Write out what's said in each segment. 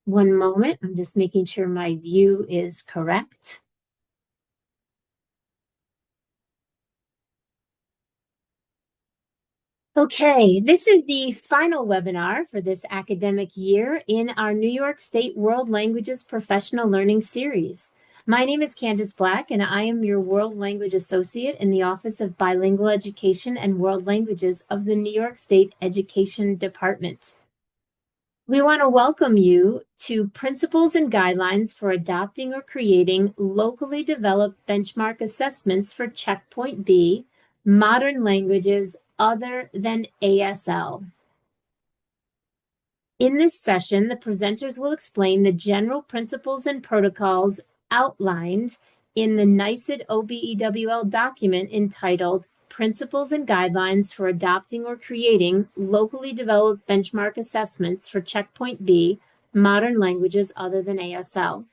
One moment, I'm just making sure my view is correct. Okay, this is the final webinar for this academic year in our New York State World Languages Professional Learning Series. My name is Candace Black, and I am your World Language Associate in the Office of Bilingual Education and World Languages of the New York State Education Department. We want to welcome you to Principles and Guidelines for Adopting or Creating Locally Developed Benchmark Assessments for Checkpoint B, Modern Languages Other than ASL. In this session, the presenters will explain the general principles and protocols outlined in the NYSED-OBEWL document entitled Principles and Guidelines for Adopting or Creating Locally Developed Benchmark Assessments for Checkpoint B, Modern Languages Other than ASL.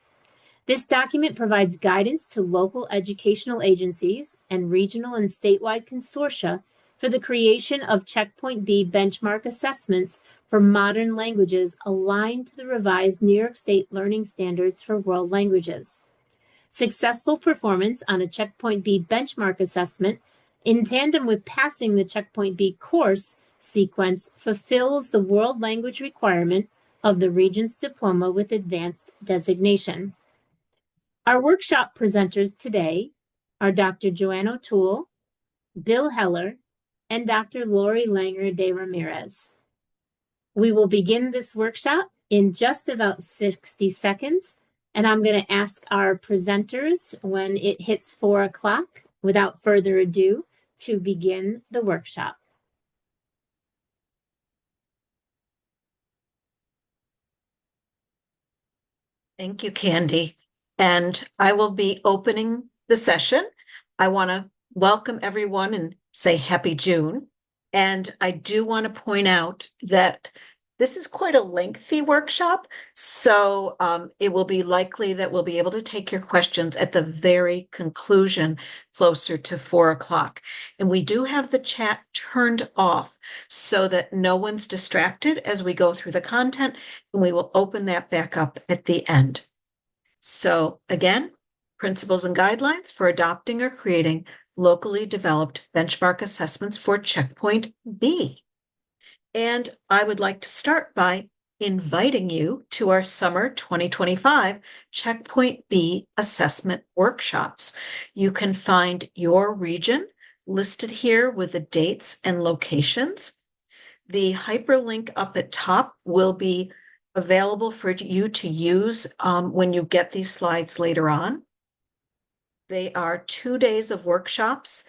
This document provides guidance to local educational agencies and regional and statewide consortia for the creation of Checkpoint B benchmark assessments for modern languages aligned to the revised New York State Learning Standards for World Languages. Successful performance on a Checkpoint B benchmark assessment in tandem with passing the Checkpoint B course sequence fulfills the world language requirement of the Regents Diploma with Advanced Designation. Our workshop presenters today are Dr. Joanne O'Toole, Bill Heller, and Dr. Lori Langer de Ramirez. We will begin this workshop in just about 60 seconds, and I'm going to ask our presenters when it hits 4 o'clock, without further ado, to begin the workshop. Thank you, Candy. And I will be opening the session. I want to welcome everyone and say Happy June. And I do want to point out that this is quite a lengthy workshop, so it will be likely that we'll be able to take your questions at the very conclusion, closer to 4 o'clock. And we do have the chat turned off so that no one's distracted as we go through the content, and we will open that back up at the end. So again, principles and guidelines for adopting or creating locally developed benchmark assessments for Checkpoint B. And I would like to start by inviting you to our summer 2025 Checkpoint B assessment workshops. You can find your region listed here with the dates and locations. The hyperlink up at top will be available for you to use when you get these slides later on. They are 2 days of workshops,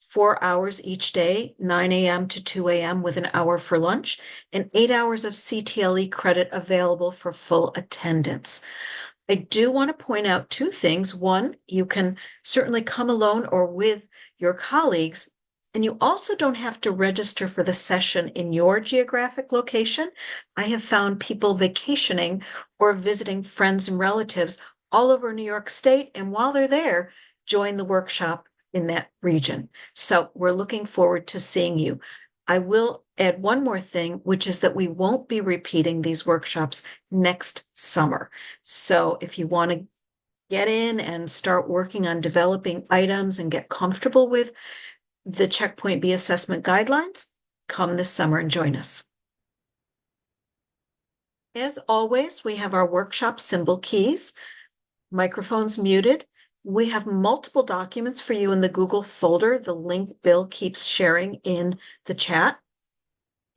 4 hours each day, 9 a.m. to 2 a.m. with an hour for lunch, and 8 hours of CTLE credit available for full attendance. I do want to point out 2 things. One, you can certainly come alone or with your colleagues, and you also don't have to register for the session in your geographic location. I have found people vacationing or visiting friends and relatives all over New York State, and while they're there, join the workshop in that region. So we're looking forward to seeing you. I will add one more thing, which is that we won't be repeating these workshops next summer. So if you want to get in and start working on developing items and get comfortable with the Checkpoint B assessment guidelines, come this summer and join us. As always, we have our workshop symbol keys, microphones muted. We have multiple documents for you in the Google folder, the link Bill keeps sharing in the chat.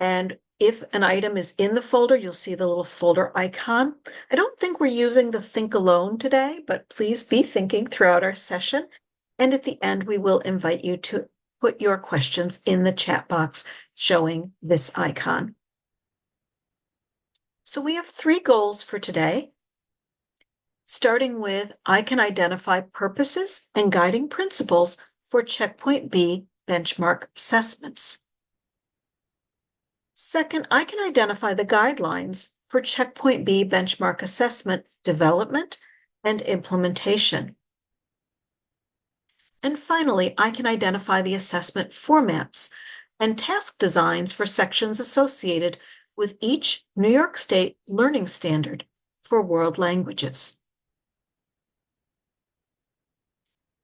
And if an item is in the folder, you'll see the little folder icon. I don't think we're using the Think Alone today, but please be thinking throughout our session. And at the end, we will invite you to put your questions in the chat box showing this icon. So we have 3 goals for today. Starting with, I can identify purposes and guiding principles for Checkpoint B benchmark assessments. Second, I can identify the guidelines for Checkpoint B benchmark assessment development and implementation. And finally, I can identify the assessment formats and task designs for sections associated with each New York State Learning Standard for world languages.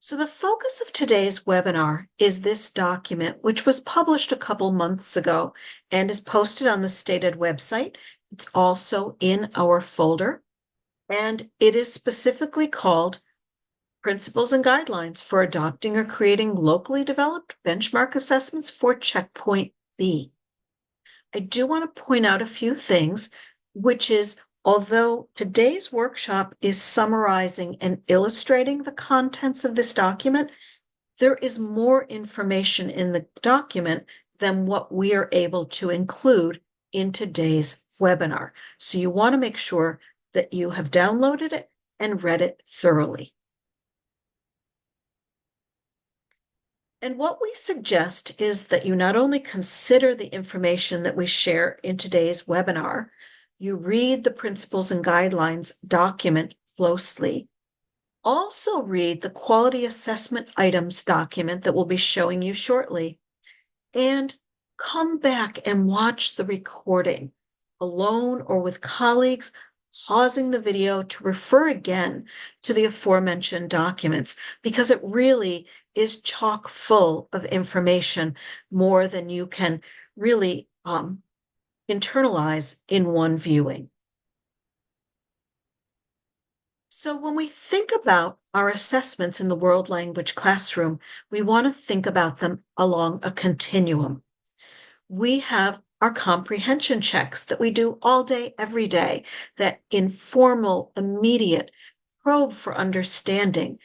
So the focus of today's webinar is this document, which was published a couple months ago and is posted on the stated website. It's also in our folder, and it is specifically called Principles and Guidelines for Adopting or Creating Locally Developed Benchmark Assessments for Checkpoint B. I do want to point out a few things, which is, although today's workshop is summarizing and illustrating the contents of this document, there is more information in the document than what we are able to include in today's webinar. So you want to make sure that you have downloaded it and read it thoroughly. And what we suggest is that you not only consider the information that we share in today's webinar, you read the Principles and Guidelines document closely. Also read the Quality Assessment Items document that we'll be showing you shortly, and come back and watch the recording alone or with colleagues, pausing the video to refer again to the aforementioned documents, because it really is chock full of information, more than you can really internalize in one viewing. So when we think about our assessments in the world language classroom, we want to think about them along a continuum. We have our comprehension checks that we do all day, every day, that informal, immediate probe for understanding.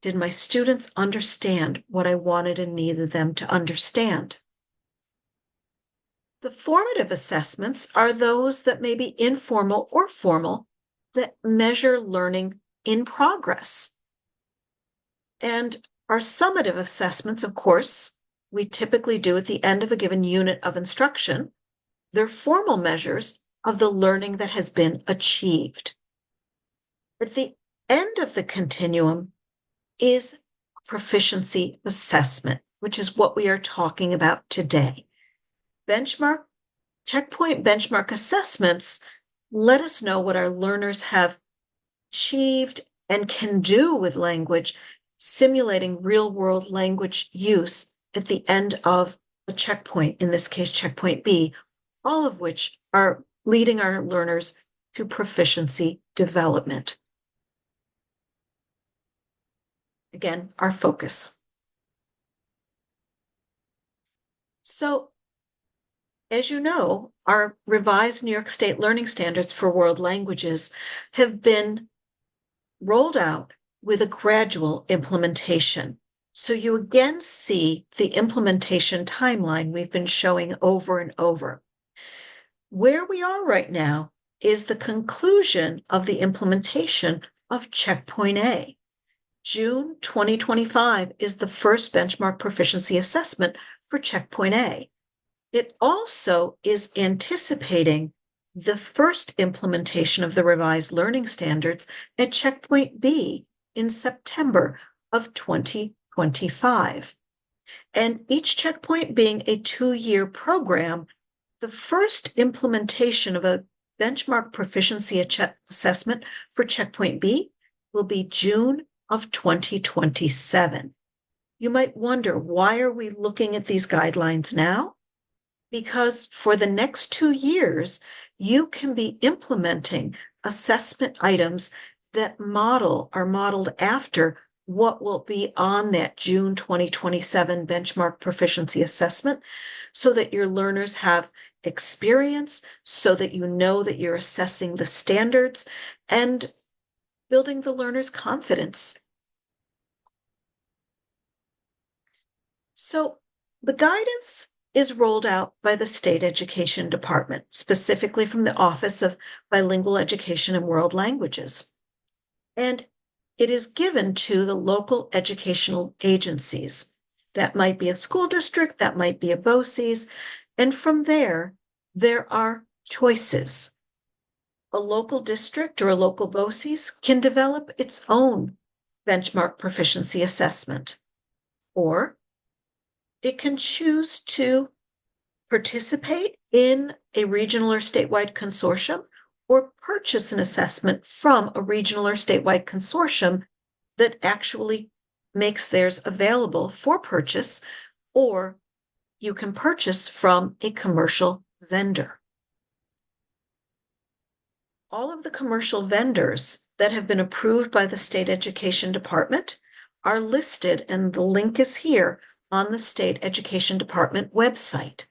Did my students understand what I wanted and needed them to understand? The formative assessments are those that may be informal or formal, that measure learning in progress. And our summative assessments, of course, we typically do at the end of a given unit of instruction. They're formal measures of the learning that has been achieved. At the end of the continuum is proficiency assessment, which is what we are talking about today. Checkpoint benchmark assessments let us know what our learners have achieved and can do with language, simulating real-world language use at the end of a checkpoint, in this case, checkpoint B, all of which are leading our learners to proficiency development. Again, our focus. So, as you know, our revised New York State Learning Standards for World Languages have been rolled out with a gradual implementation. So you again see the implementation timeline we've been showing over and over. Where we are right now is the conclusion of the implementation of Checkpoint A. June 2025 is the first benchmark proficiency assessment for Checkpoint A. It also is anticipating the first implementation of the revised learning standards at Checkpoint B in September of 2025. And each checkpoint being a 2-year program, the first implementation of a benchmark proficiency assessment for Checkpoint B will be June of 2027. You might wonder, why are we looking at these guidelines now? Because for the next 2 years, you can be implementing assessment items that are modeled after what will be on that June 2027 benchmark proficiency assessment, so that your learners have experience, so that you know that you're assessing the standards and building the learner's confidence. So the guidance is rolled out by the State Education Department, specifically from the Office of Bilingual Education and World Languages. And it is given to the local educational agencies. That might be a school district, that might be a BOCES, and from there are choices. A local district or a local BOCES can develop its own benchmark proficiency assessment, or it can choose to participate in a regional or statewide consortium, or purchase an assessment from a regional or statewide consortium that actually makes theirs available for purchase, or you can purchase from a commercial vendor. All of the commercial vendors that have been approved by the State Education Department are listed, and the link is here on the State Education Department website.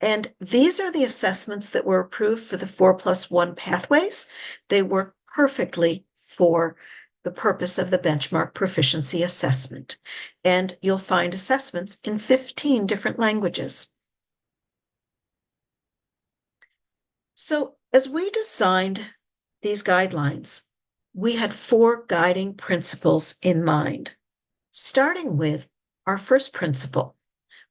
And these are the assessments that were approved for the 4+1 pathways. They work perfectly for the purpose of the benchmark proficiency assessment. And you'll find assessments in 15 different languages. So as we designed these guidelines, we had 4 guiding principles in mind. Starting with our first principle,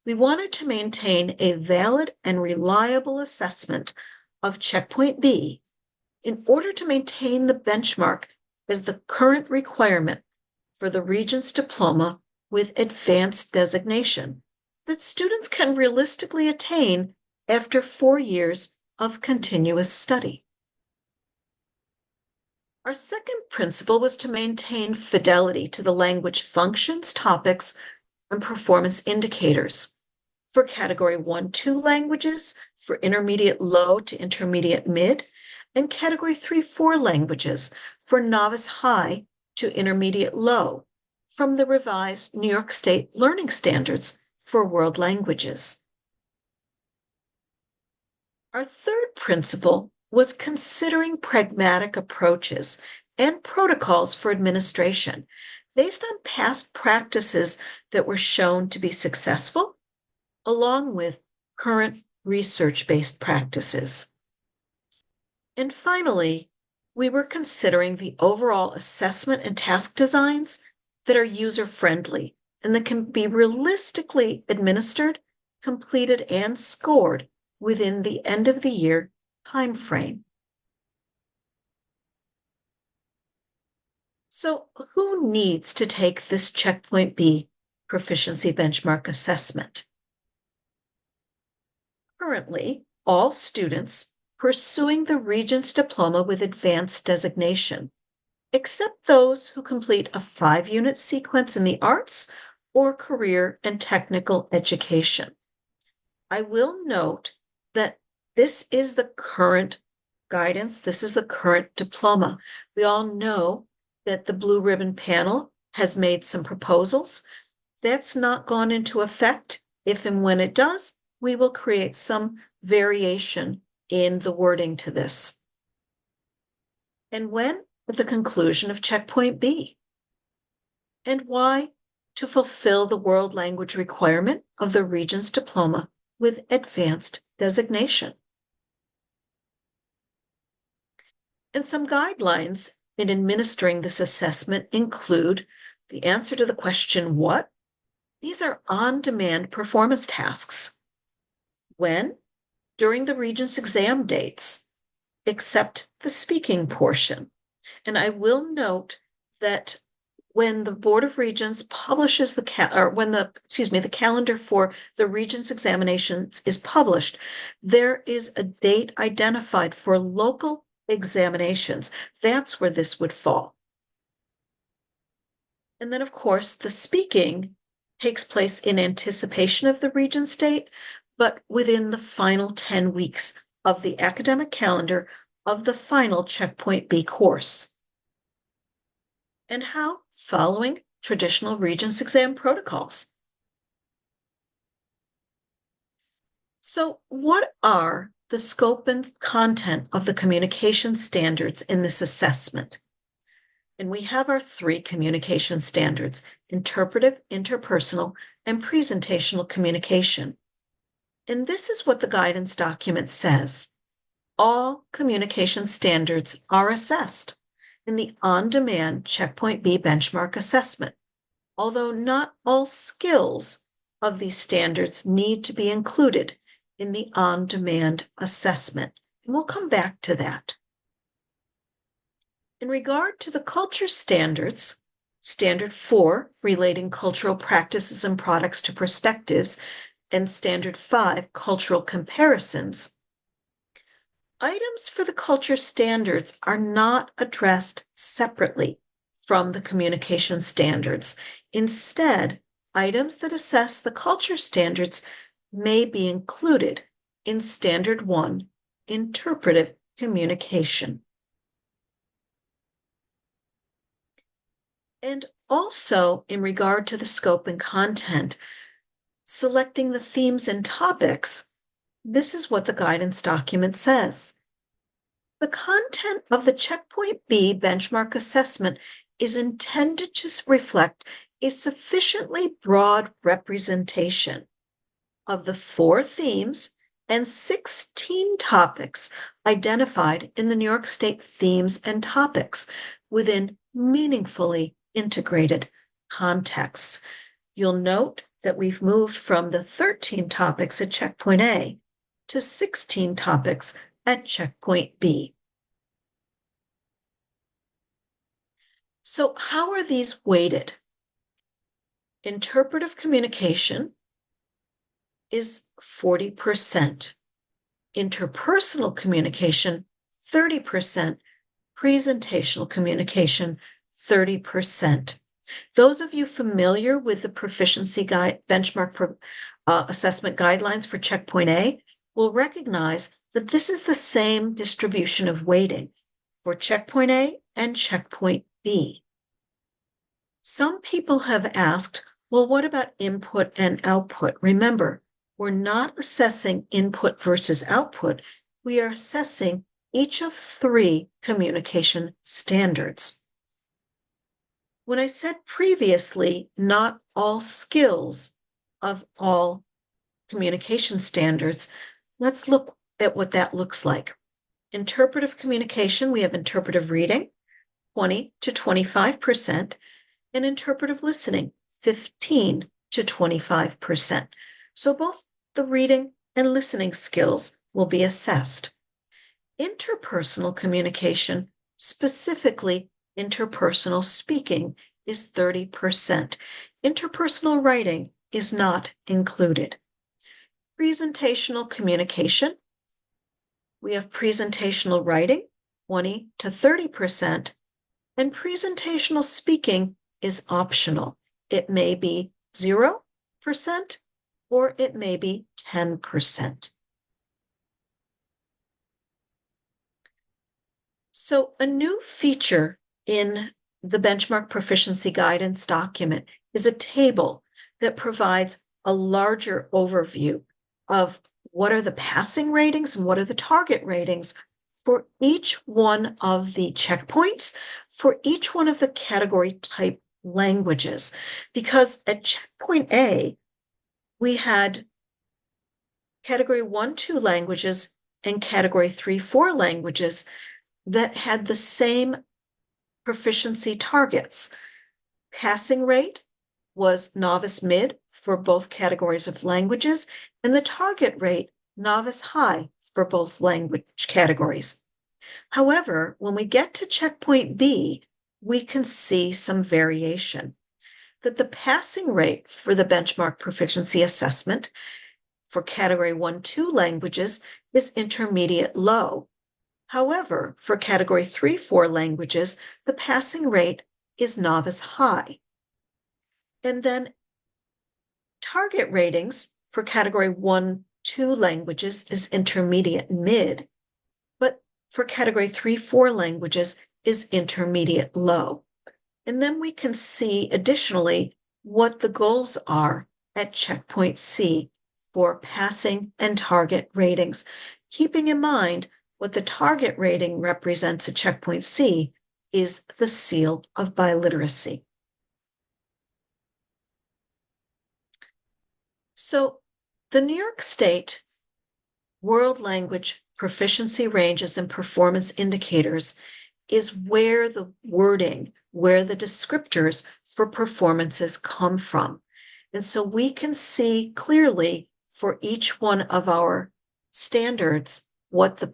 we wanted to maintain a valid and reliable assessment of Checkpoint B in order to maintain the benchmark as the current requirement for the Regents Diploma with Advanced Designation that students can realistically attain after 4 years of continuous study. Our second principle was to maintain fidelity to the language functions, topics, and performance indicators for Category 1-2 languages, for intermediate low to intermediate mid, and Category 3-4 languages for novice high to intermediate low from the revised New York State Learning Standards for world languages. Our third principle was considering pragmatic approaches and protocols for administration based on past practices that were shown to be successful, along with current research-based practices. And finally, we were considering the overall assessment and task designs that are user-friendly and that can be realistically administered, completed, and scored within the end of the year timeframe. So who needs to take this Checkpoint B proficiency benchmark assessment? Currently, all students pursuing the Regents Diploma with Advanced Designation, except those who complete a 5-unit sequence in the arts or career and technical education. I will note that this is the current guidance. This is the current diploma. We all know that the Blue Ribbon Panel has made some proposals. That's not gone into effect. If and when it does, we will create some variation in the wording to this. And when? At the conclusion of Checkpoint B. And why? To fulfill the world language requirement of the Regents Diploma with Advanced Designation. And some guidelines in administering this assessment include the answer to the question, what? These are on-demand performance tasks. When? During the Regents exam dates, except the speaking portion. And I will note that when the Board of Regents publishes the calendar for the Regents examinations is published, there is a date identified for local examinations. That's where this would fall. And then, of course, the speaking takes place in anticipation of the Regents date, but within the final 10 weeks of the academic calendar of the final Checkpoint B course. And how? Following traditional Regents exam protocols. So what are the scope and content of the communication standards in this assessment? And we have our 3 communication standards: interpretive, interpersonal, and presentational communication. And this is what the guidance document says. All communication standards are assessed in the on-demand Checkpoint B benchmark assessment, although not all skills of these standards need to be included in the on-demand assessment. And we'll come back to that. In regard to the culture standards, Standard 4, relating cultural practices and products to perspectives, and Standard 5, cultural comparisons, items for the culture standards are not addressed separately from the communication standards. Instead, items that assess the culture standards may be included in Standard 1, Interpretive Communication. And also, in regard to the scope and content, selecting the themes and topics, this is what the guidance document says. The content of the Checkpoint B benchmark assessment is intended to reflect a sufficiently broad representation of the 4 themes and 16 topics identified in the New York State themes and topics within meaningfully integrated contexts. You'll note that we've moved from the 13 topics at Checkpoint A to 16 topics at Checkpoint B. So how are these weighted? Interpretive communication is 40%. Interpersonal communication, 30%. Presentational communication, 30%. Those of you familiar with the proficiency guide benchmark for assessment guidelines for Checkpoint A will recognize that this is the same distribution of weighting for Checkpoint A and Checkpoint B. Some people have asked, well, what about input and output? Remember, we're not assessing input versus output. We are assessing each of 3 communication standards. When I said previously, not all skills of all communication standards, let's look at what that looks like. Interpretive communication, we have interpretive reading, 20 to 25%, and interpretive listening, 15 to 25%. So both the reading and listening skills will be assessed. Interpersonal communication, specifically interpersonal speaking, is 30%. Interpersonal writing is not included. Presentational communication, we have presentational writing, 20 to 30%, and presentational speaking is optional. It may be 0% or it may be 10%. So a new feature in the benchmark proficiency guidance document is a table that provides a larger overview of what are the passing ratings and what are the target ratings for each one of the checkpoints, for each one of the category type languages. Because at Checkpoint A, we had category 1, 2 languages and category 3, 4 languages that had the same proficiency targets. Passing rate was novice mid for both categories of languages, and the target rate novice high for both language categories. However, when we get to Checkpoint B, we can see some variation. That the passing rate for the benchmark proficiency assessment for category 1, 2 languages is intermediate low. However, for category 3, 4 languages, the passing rate is novice high. And then target ratings for category 1, 2 languages is intermediate mid, but for category 3, 4 languages is intermediate low. And then we can see additionally what the goals are at Checkpoint C for passing and target ratings, keeping in mind what the target rating represents at Checkpoint C is the seal of biliteracy. So the New York State World Language Proficiency Ranges and Performance Indicators is where the wording, where the descriptors for performances come from. And so we can see clearly for each one of our standards what the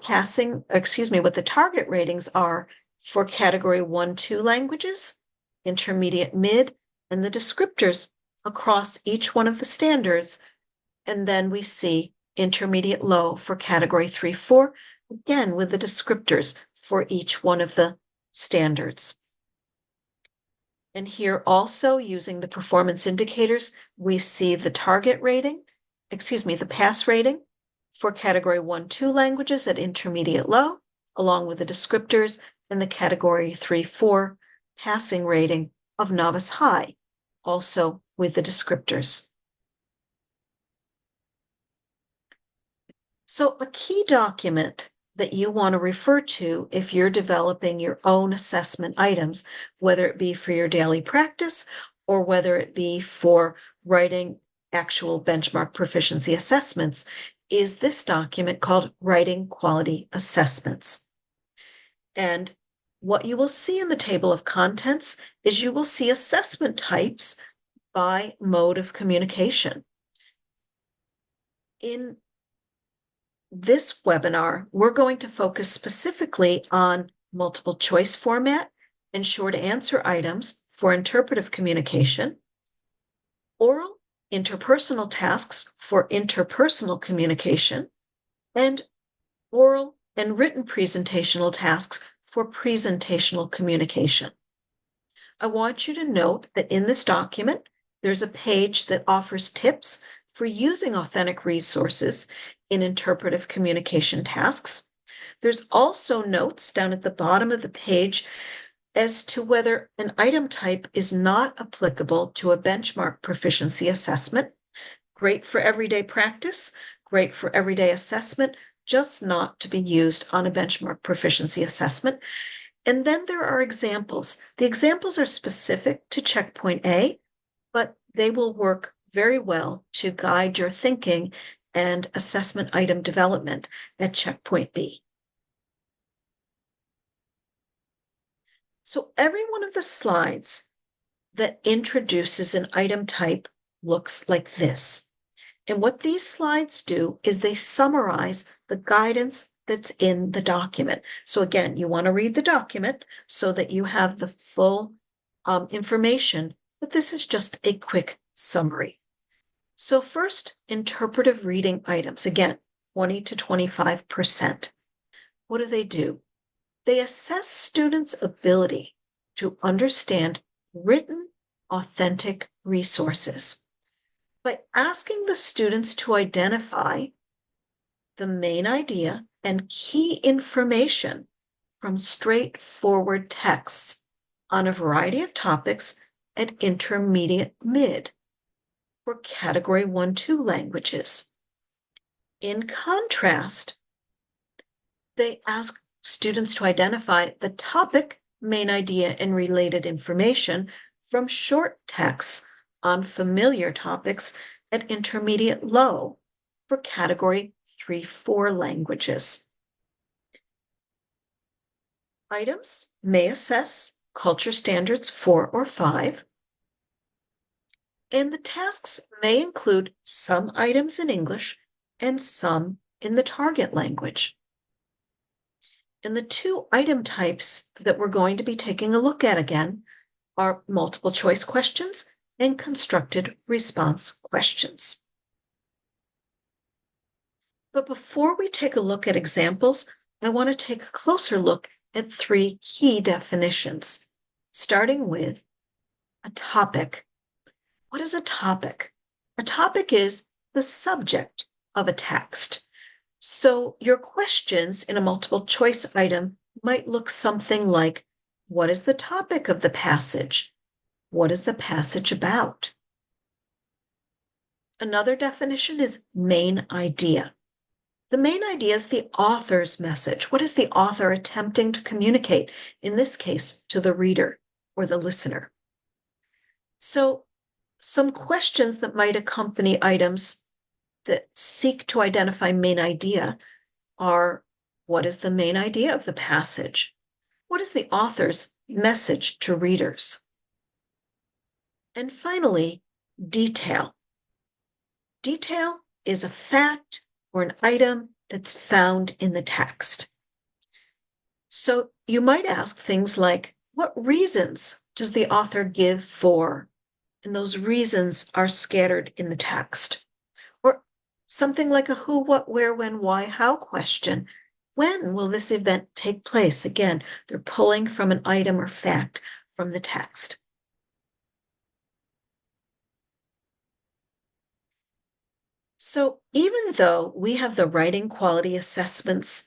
what the target ratings are for category 1, 2 languages, intermediate mid, and the descriptors across each one of the standards. And then we see intermediate low for category 3, 4, again with the descriptors for each one of the standards. And here also, using the performance indicators, we see the target rating, the pass rating for category 1-2 languages at intermediate low, along with the descriptors, and the category 3-4 passing rating of novice high, also with the descriptors. So a key document that you want to refer to if you're developing your own assessment items, whether it be for your daily practice or whether it be for writing actual benchmark proficiency assessments, is this document called Writing Quality Assessments. And what you will see in the table of contents is you will see assessment types by mode of communication. In this webinar, we're going to focus specifically on multiple choice format and short answer items for interpretive communication, oral interpersonal tasks for interpersonal communication, and oral and written presentational tasks for presentational communication. I want you to note that in this document, there's a page that offers tips for using authentic resources in interpretive communication tasks. There's also notes down at the bottom of the page as to whether an item type is not applicable to a benchmark proficiency assessment. Great for everyday practice, great for everyday assessment, just not to be used on a benchmark proficiency assessment. And then there are examples. The examples are specific to checkpoint A, but they will work very well to guide your thinking and assessment item development at checkpoint B. So every one of the slides that introduces an item type looks like this. And what these slides do is they summarize the guidance that's in the document. So again, you want to read the document so that you have the full information, but this is just a quick summary. So first, interpretive reading items, again, 20 to 25%. What do? They assess students' ability to understand written, authentic resources by asking the students to identify the main idea and key information from straightforward texts on a variety of topics at intermediate mid for category 1-2 languages. In contrast, they ask students to identify the topic, main idea, and related information from short texts on familiar topics at intermediate low for category 3-4 languages. Items may assess culture standards 4 or 5, and the tasks may include some items in English and some in the target language. And the two item types that we're going to be taking a look at again are multiple choice questions and constructed response questions. But before we take a look at examples, I want to take a closer look at 3 key definitions, starting with a topic. What is a topic? A topic is the subject of a text. So your questions in a multiple choice item might look something like, what is the topic of the passage? What is the passage about? Another definition is main idea. The main idea is the author's message. What is the author attempting to communicate, in this case, to the reader or the listener? So some questions that might accompany items that seek to identify main idea are, what is the main idea of the passage? What is the author's message to readers? And finally, detail. Detail is a fact or an item that's found in the text. So you might ask things like, what reasons does the author give for? And those reasons are scattered in the text. Or something like a who, what, where, when, why, how question. When will this event take place? Again, they're pulling from an item or fact from the text. So even though we have the writing quality assessment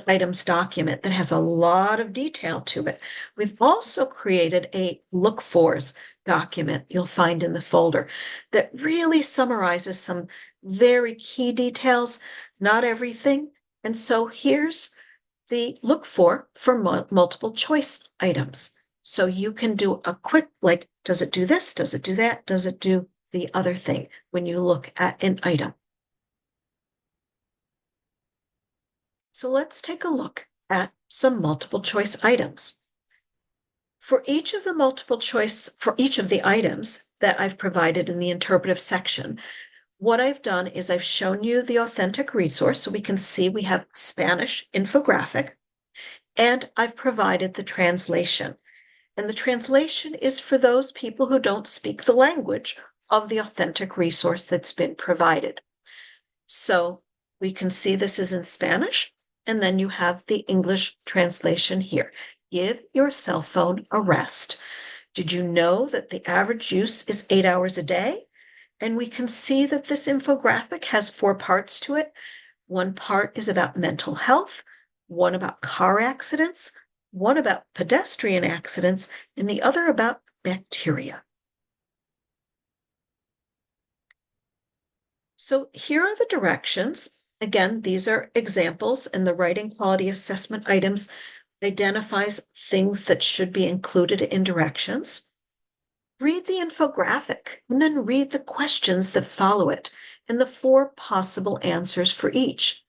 items document that has a lot of detail to it, we've also created a look fors document you'll find in the folder that really summarizes some very key details, not everything. And so here's the look for multiple choice items. So you can do a quick, like, does it do this? Does it do that? Does it do the other thing when you look at an item? So let's take a look at some multiple choice items. For each of the items that I've provided in the interpretive section, what I've done is I've shown you the authentic resource so we can see we have Spanish infographic, and I've provided the translation. And the translation is for those people who don't speak the language of the authentic resource that's been provided. So we can see this is in Spanish, and then you have the English translation here. Give your cell phone a rest. Did you know that the average use is 8 hours a day? And we can see that this infographic has 4 parts to it. One part is about mental health, one about car accidents, one about pedestrian accidents, and the other about bacteria. So here are the directions. Again, these are examples, and the writing quality assessment items identifies things that should be included in directions. Read the infographic and then read the questions that follow it and the 4 possible answers for each.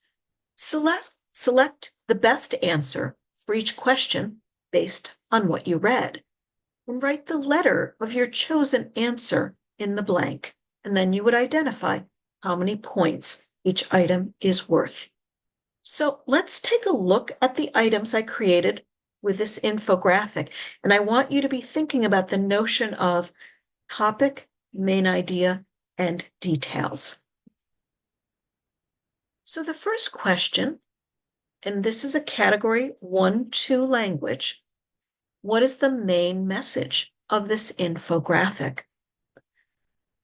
Select the best answer for each question based on what you read, and write the letter of your chosen answer in the blank, and then you would identify how many points each item is worth. So let's take a look at the items I created with this infographic, and I want you to be thinking about the notion of topic, main idea, and details. So the first question, and this is a category 1-2 language, what is the main message of this infographic?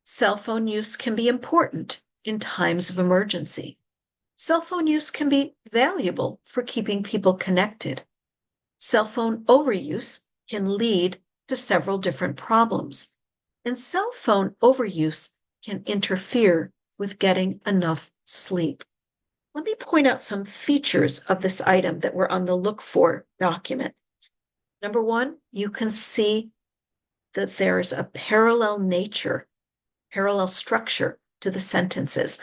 Cell phone use can be important in times of emergency. Cell phone use can be valuable for keeping people connected. Cell phone overuse can lead to several different problems, and cell phone overuse can interfere with getting enough sleep. Let me point out some features of this item that were on the look for document. Number 1, you can see that there's a parallel structure to the sentences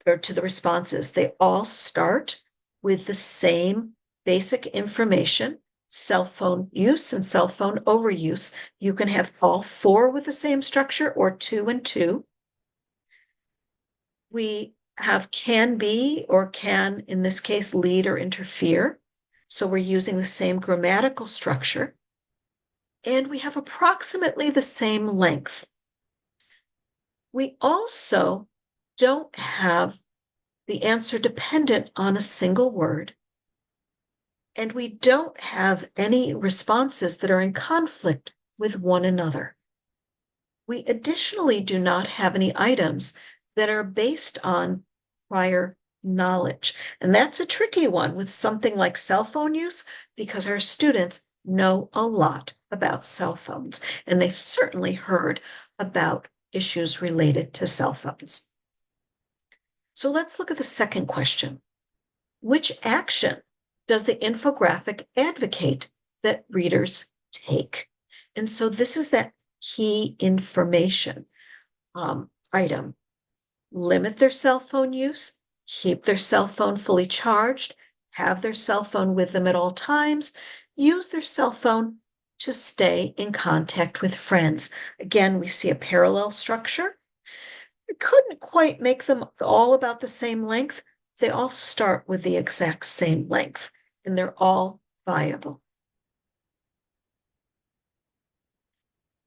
or to the responses. They all start with the same basic information, cell phone use and cell phone overuse. You can have all 4 with the same structure or 2 and 2. We have can be or can, in this case, lead or interfere. So we're using the same grammatical structure. And we have approximately the same length. We also don't have the answer dependent on a single word. And we don't have any responses that are in conflict with one another. We additionally do not have any items that are based on prior knowledge. And that's a tricky one with something like cell phone use, because our students know a lot about cell phones, and they've certainly heard about issues related to cell phones. So let's look at the second question. Which action does the infographic advocate that readers take? And so this is that key information item. Limit their cell phone use, keep their cell phone fully charged, have their cell phone with them at all times, use their cell phone to stay in contact with friends. Again, we see a parallel structure. We couldn't quite make them all about the same length. They all start with the exact same length, and they're all viable.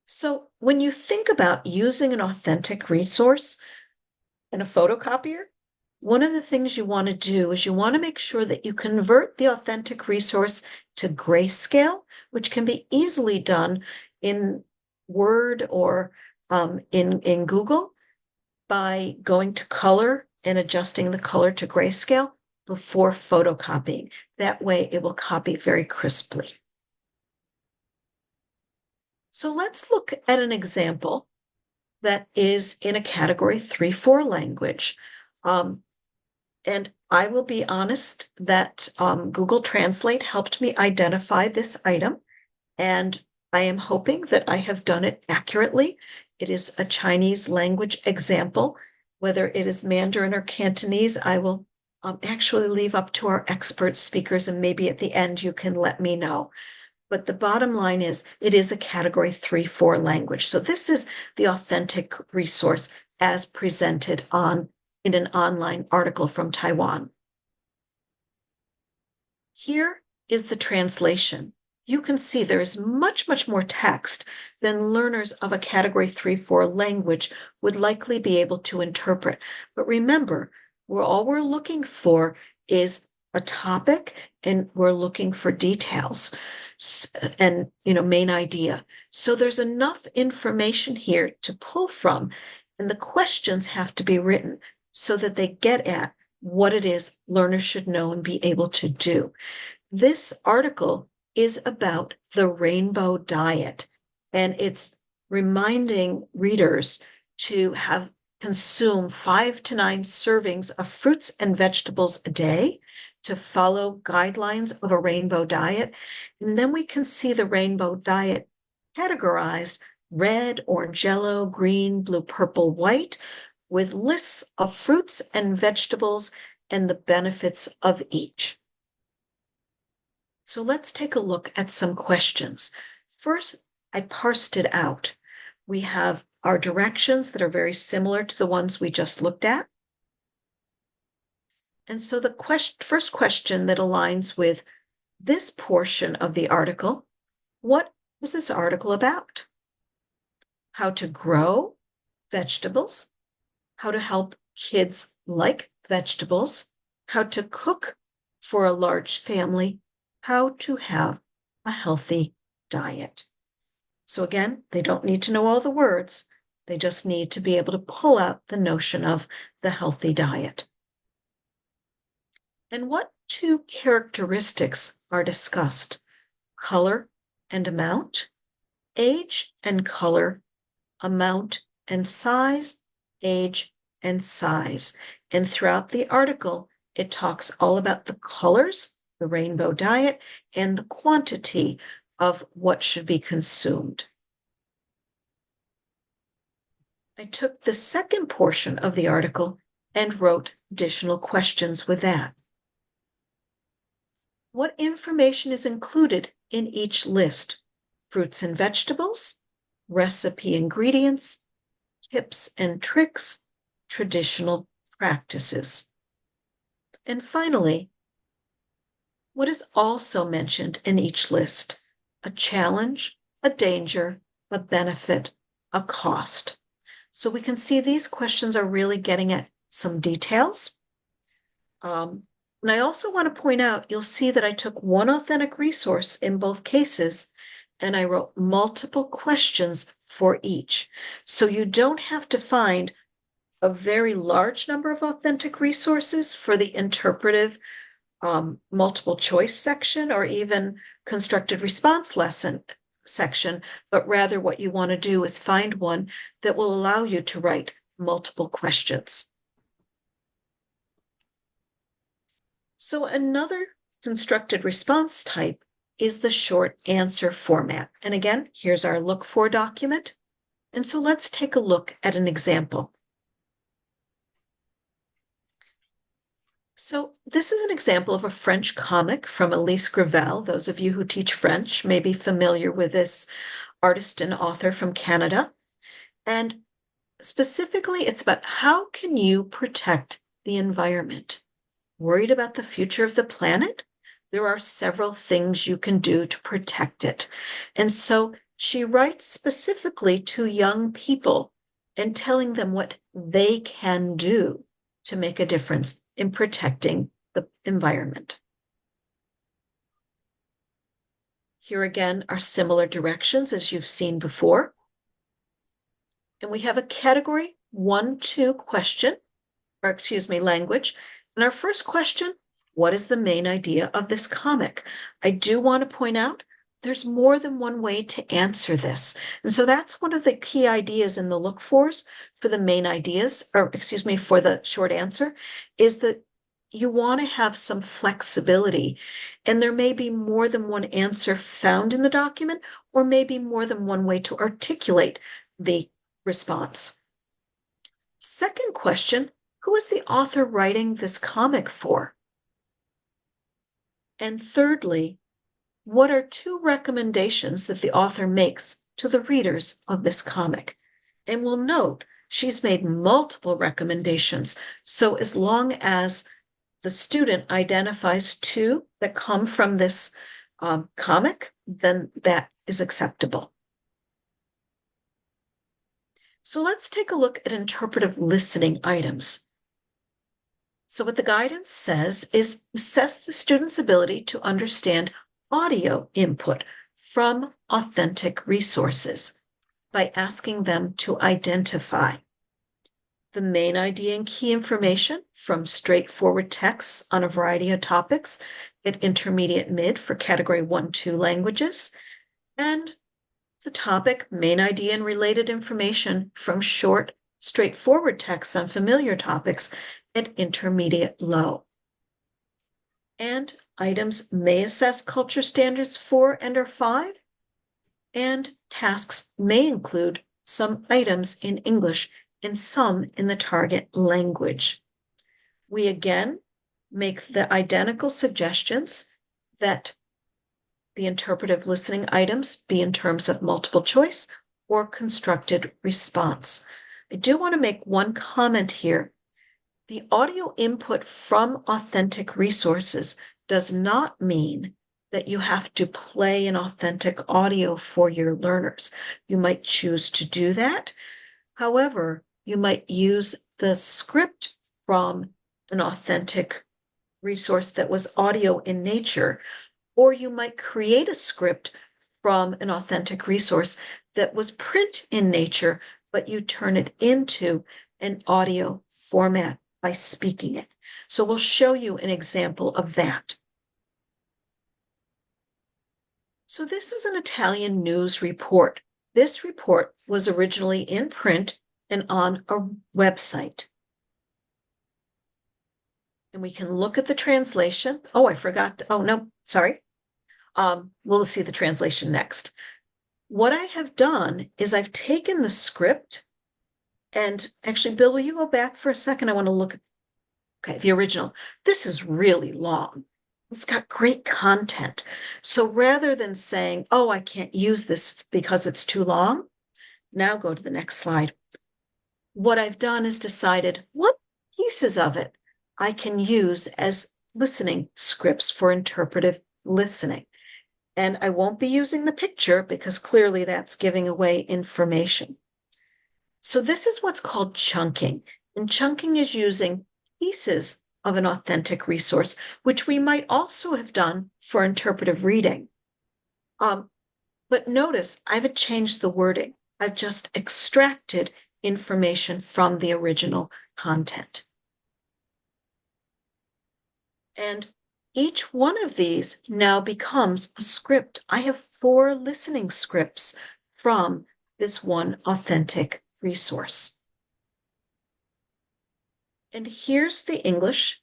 So when you think about using an authentic resource in a photocopier, one of the things you want to do is you want to make sure that you convert the authentic resource to grayscale, which can be easily done in Word or in Google by going to color and adjusting the color to grayscale before photocopying. That way it will copy very crisply. So let's look at an example that is in a category 3-4 language. And I will be honest that Google Translate helped me identify this item, and I am hoping that I have done it accurately. It is a Chinese language example. Whether it is Mandarin or Cantonese, I will actually leave up to our expert speakers, and maybe at the end you can let me know. But the bottom line is it is a category 3-4 language. So this is the authentic resource as presented in an online article from Taiwan. Here is the translation. You can see there is much, much more text than learners of a category 3-4 language would likely be able to interpret. But remember, all we're looking for is a topic, and we're looking for details and main idea. So there's enough information here to pull from, and the questions have to be written so that they get at what it is learners should know and be able to do. This article is about the rainbow diet, and it's reminding readers to consume 5 to 9 servings of fruits and vegetables a day to follow guidelines of a rainbow diet. And then we can see the rainbow diet categorized red, orange, yellow, green, blue, purple, white, with lists of fruits and vegetables and the benefits of each. So let's take a look at some questions. First, I parsed it out. We have our directions that are very similar to the ones we just looked at. And so the first question that aligns with this portion of the article, what is this article about? How to grow vegetables, how to help kids like vegetables, how to cook for a large family, how to have a healthy diet. So again, they don't need to know all the words. They just need to be able to pull out the notion of the healthy diet. And what 2 characteristics are discussed? Color and amount, age and color, amount and size, age and size. And throughout the article, it talks all about the colors, the rainbow diet, and the quantity of what should be consumed. I took the second portion of the article and wrote additional questions with that. What information is included in each list? Fruits and vegetables, recipe ingredients, tips and tricks, traditional practices. And finally, what is also mentioned in each list? A challenge, a danger, a benefit, a cost. So we can see these questions are really getting at some details. And I also want to point out, you'll see that I took one authentic resource in both cases, and I wrote multiple questions for each. So you don't have to find a very large number of authentic resources for the interpretive multiple choice section or even constructed response lesson section, but rather what you want to do is find one that will allow you to write multiple questions. So another constructed response type is the short answer format. And again, here's our look for document. And so let's take a look at an example. So this is an example of a French comic from Elise Gravel. Those of you who teach French may be familiar with this artist and author from Canada. And specifically, it's about how can you protect the environment? Worried about the future of the planet? There are several things you can do to protect it. And so she writes specifically to young people and telling them what they can do to make a difference in protecting the environment. Here again are similar directions as you've seen before. And we have a category 1-2 question, or excuse me, language. And our first question, what is the main idea of this comic? I do want to point out there's more than one way to answer this. And so that's one of the key ideas in the look-fors for the main ideas, or excuse me, for the short answer, is that you want to have some flexibility. And there may be more than one answer found in the document, or maybe more than one way to articulate the response. Second question, who is the author writing this comic for? And thirdly, what are 2 recommendations that the author makes to the readers of this comic? And we'll note she's made multiple recommendations. So as long as the student identifies 2 that come from this comic, then that is acceptable. So let's take a look at interpretive listening items. So what the guidance says is assess the student's ability to understand audio input from authentic resources by asking them to identify the main idea and key information from straightforward texts on a variety of topics at intermediate mid for category 1-2 languages, and the topic, main idea and related information from short, straightforward texts on familiar topics at intermediate low. And items may assess culture standards 4 and/or 5, and tasks may include some items in English and some in the target language. We again make the identical suggestions that the interpretive listening items be in terms of multiple choice or constructed response. I do want to make one comment here. The audio input from authentic resources does not mean that you have to play an authentic audio for your learners. You might choose to do that. However, you might use the script from an authentic resource that was audio in nature, or you might create a script from an authentic resource that was print in nature, but you turn it into an audio format by speaking it. So we'll show you an example of that. So this is an Italian news report. This report was originally in print and on a website. And we can look at the translation. Oh, I forgot. Oh, no, sorry. We'll see the translation next. What I have done is I've taken the script, and actually, Bill, will you go back for a second? I want to look at, okay, the original. This is really long. It's got great content. So rather than saying, oh, I can't use this because it's too long, now go to the next slide. What I've done is decided what pieces of it I can use as listening scripts for interpretive listening. And I won't be using the picture because clearly that's giving away information. So this is what's called chunking. And chunking is using pieces of an authentic resource, which we might also have done for interpretive reading. But notice I haven't changed the wording. I've just extracted information from the original content. And each one of these now becomes a script. I have 4 listening scripts from this one authentic resource. And here's the English.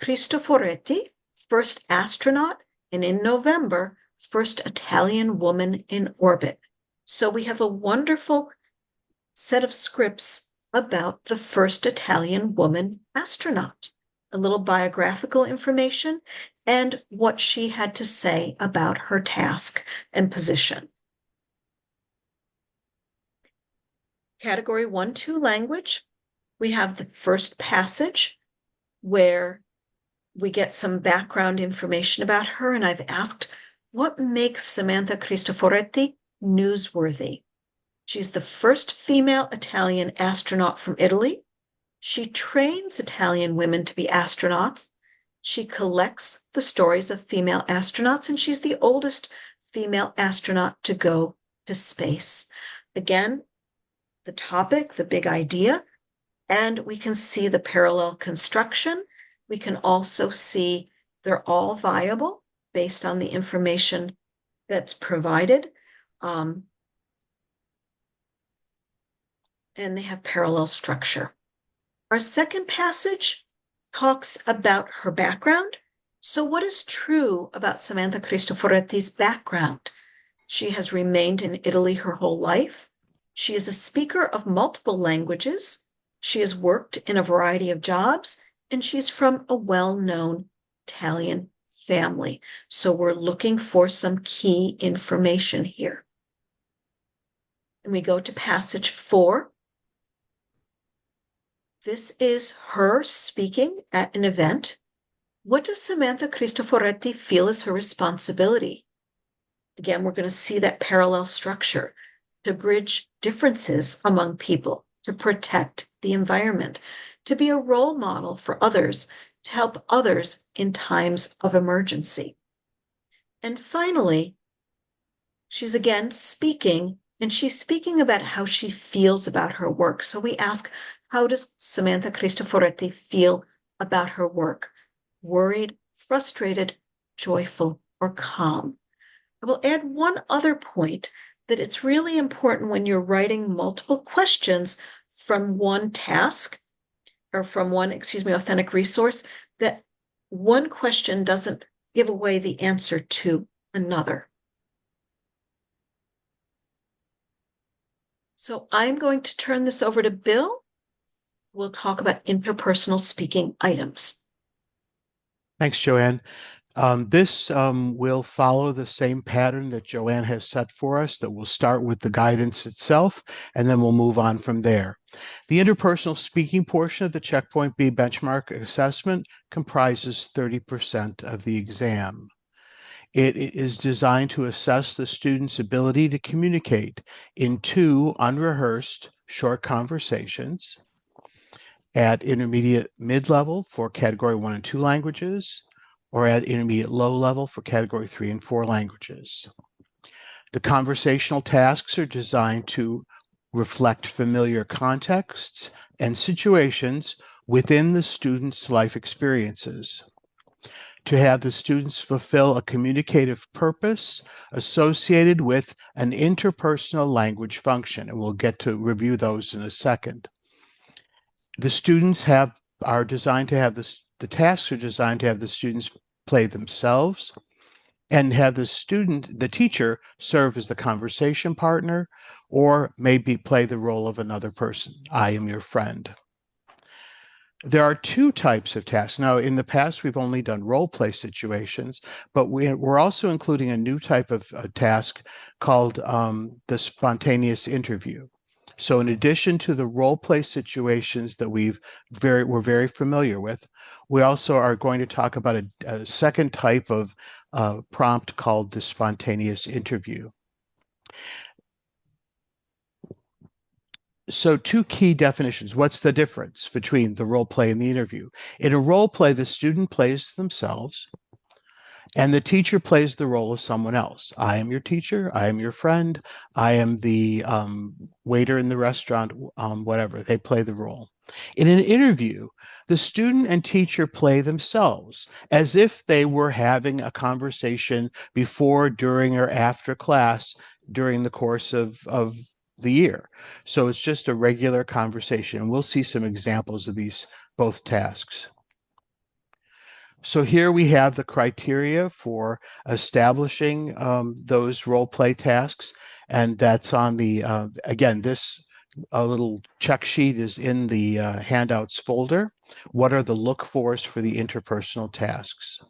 Cristoforetti, first astronaut, and in November, first Italian woman in orbit. So we have a wonderful set of scripts about the first Italian woman astronaut, a little biographical information, and what she had to say about her task and position. Category 1-2 language, we have the first passage where we get some background information about her, and I've asked, what makes Samantha Cristoforetti newsworthy? She's the first female Italian astronaut from Italy. She trains Italian women to be astronauts. She collects the stories of female astronauts, and she's the oldest female astronaut to go to space. Again, the topic, the big idea, and we can see the parallel construction. We can also see they're all viable based on the information that's provided. And they have parallel structure. Our second passage talks about her background. So what is true about Samantha Cristoforetti's background? She has remained in Italy her whole life. She is a speaker of multiple languages. She has worked in a variety of jobs, and she's from a well-known Italian family. So we're looking for some key information here. And we go to passage 4. This is her speaking at an event. What does Samantha Cristoforetti feel is her responsibility? Again, we're going to see that parallel structure to bridge differences among people, to protect the environment, to be a role model for others, to help others in times of emergency. And finally, she's again speaking, and she's speaking about how she feels about her work. So we ask, how does Samantha Cristoforetti feel about her work? Worried, frustrated, joyful, or calm? I will add one other point, that it's really important when you're writing multiple questions from one task or from one, authentic resource, that one question doesn't give away the answer to another. So I'm going to turn this over to Bill. We'll talk about interpersonal speaking items. Thanks, Joanne. This will follow the same pattern that Joanne has set for us, that we'll start with the guidance itself, and then we'll move on from there. The interpersonal speaking portion of the Checkpoint B benchmark assessment comprises 30% of the exam. It is designed to assess the student's ability to communicate in 2 unrehearsed short conversations at intermediate mid-level for category 1 and 2 languages, or at intermediate low level for category 3 and 4 languages. The conversational tasks are designed to reflect familiar contexts and situations within the student's life experiences, to have the students fulfill a communicative purpose associated with an interpersonal language function, and we'll get to review those in a second. The students are designed to have the tasks are designed to have the students play themselves and have the teacher serve as the conversation partner, or maybe play the role of another person. I am your friend. There are 2 types of tasks. Now, in the past, we've only done role play situations, but we're also including a new type of task called the spontaneous interview. So in addition to the role play situations that we're very familiar with, we also are going to talk about a second type of prompt called the spontaneous interview. So 2 key definitions. What's the difference between the role play and the interview? In a role play, the student plays themselves, and the teacher plays the role of someone else. I am your teacher. I am your friend. I am the waiter in the restaurant, whatever. They play the role. In an interview, the student and teacher play themselves as if they were having a conversation before, during, or after class during the course of the year. So it's just a regular conversation. And we'll see some examples of these both tasks. So here we have the criteria for establishing those role play tasks, and that's on the, again, this little check sheet is in the handouts folder. What are the look-fors for the interpersonal tasks?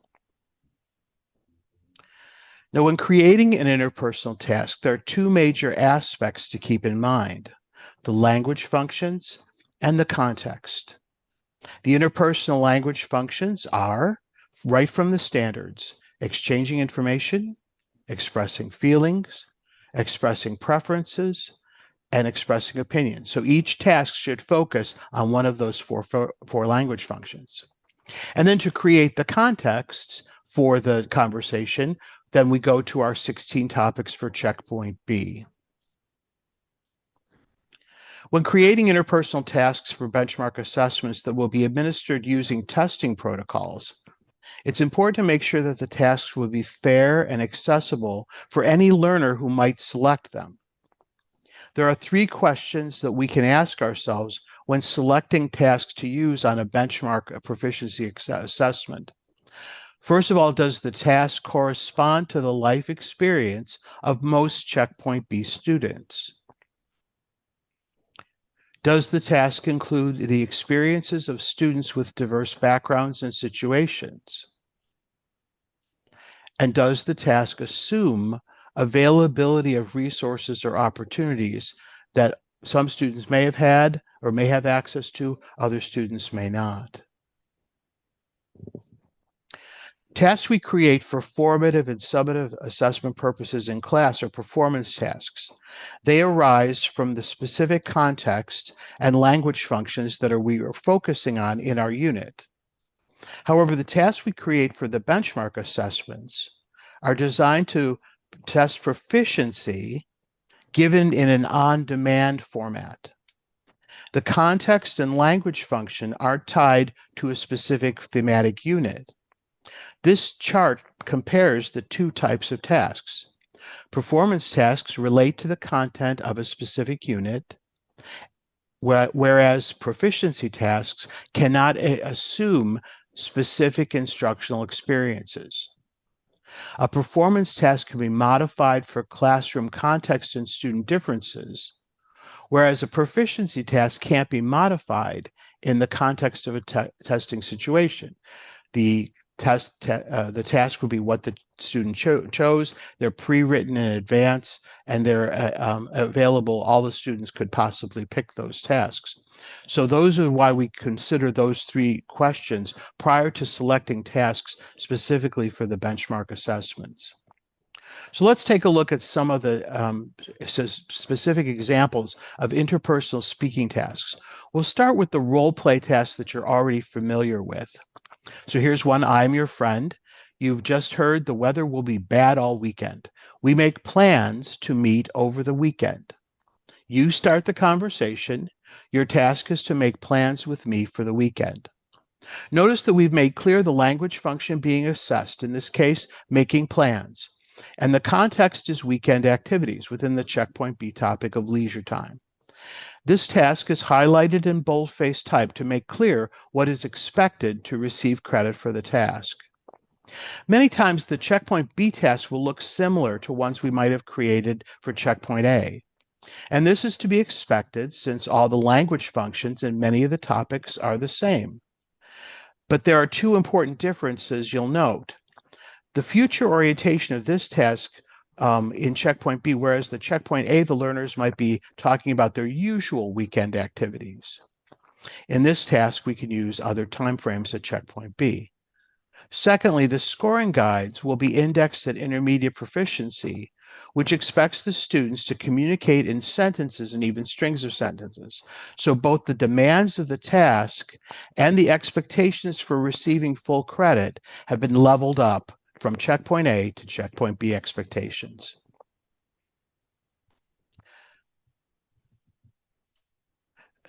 Now, when creating an interpersonal task, there are 2 major aspects to keep in mind: the language functions and the context. The interpersonal language functions are, right from the standards, exchanging information, expressing feelings, expressing preferences, and expressing opinions. So each task should focus on one of those four language functions. And then to create the contexts for the conversation, then we go to our 16 topics for checkpoint B. When creating interpersonal tasks for benchmark assessments that will be administered using testing protocols, it's important to make sure that the tasks will be fair and accessible for any learner who might select them. There are 3 questions that we can ask ourselves when selecting tasks to use on a benchmark proficiency assessment. First of all, does the task correspond to the life experience of most checkpoint B students? Does the task include the experiences of students with diverse backgrounds and situations? And does the task assume availability of resources or opportunities that some students may have had or may have access to, other students may not? Tasks we create for formative and summative assessment purposes in class are performance tasks. They arise from the specific context and language functions that we are focusing on in our unit. However, the tasks we create for the benchmark assessments are designed to test proficiency given in an on-demand format. The context and language function are tied to a specific thematic unit. This chart compares the 2 types of tasks. Performance tasks relate to the content of a specific unit, whereas proficiency tasks cannot assume specific instructional experiences. A performance task can be modified for classroom context and student differeces, whereas a proficiency task can't be modified in the context of a testing situation. The task would be what the student chose. They're pre-written in advance, and they're available. All the students could possibly pick those tasks. So those are why we consider those 3 questions prior to selecting tasks specifically for the benchmark assessments. So let's take a look at some of the specific examples of interpersonal speaking tasks. We'll start with the role play tasks that you're already familiar with. So here's one. I'm your friend. You've just heard the weather will be bad all weekend. We make plans to meet over the weekend. You start the conversation. Your task is to make plans with me for the weekend. Notice that we've made clear the language function being assessed, in this case, making plans. And the context is weekend activities within the checkpoint B topic of leisure time. This task is highlighted in boldface type to make clear what is expected to receive credit for the task. Many times the checkpoint B task will look similar to ones we might have created for checkpoint A. And this is to be expected since all the language functions and many of the topics are the same. But there are 2 important differences you'll note. The future orientation of this task in checkpoint B, whereas the checkpoint A, the learners might be talking about their usual weekend activities. In this task, we can use other timeframes at checkpoint B. Secondly, the scoring guides will be indexed at intermediate proficiency, which expects the students to communicate in sentences and even strings of sentences. So both the demands of the task and the expectations for receiving full credit have been leveled up from checkpoint A to checkpoint B expectations.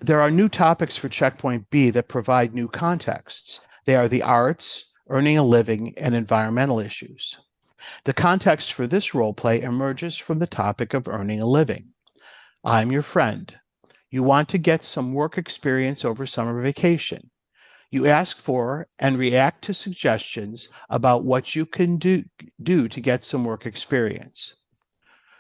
There are new topics for checkpoint B that provide new contexts. They are the arts, earning a living, and environmental issues. The context for this role play emerges from the topic of earning a living. I'm your friend. You want to get some work experience over summer vacation. You ask for and react to suggestions about what you can do to get some work experience.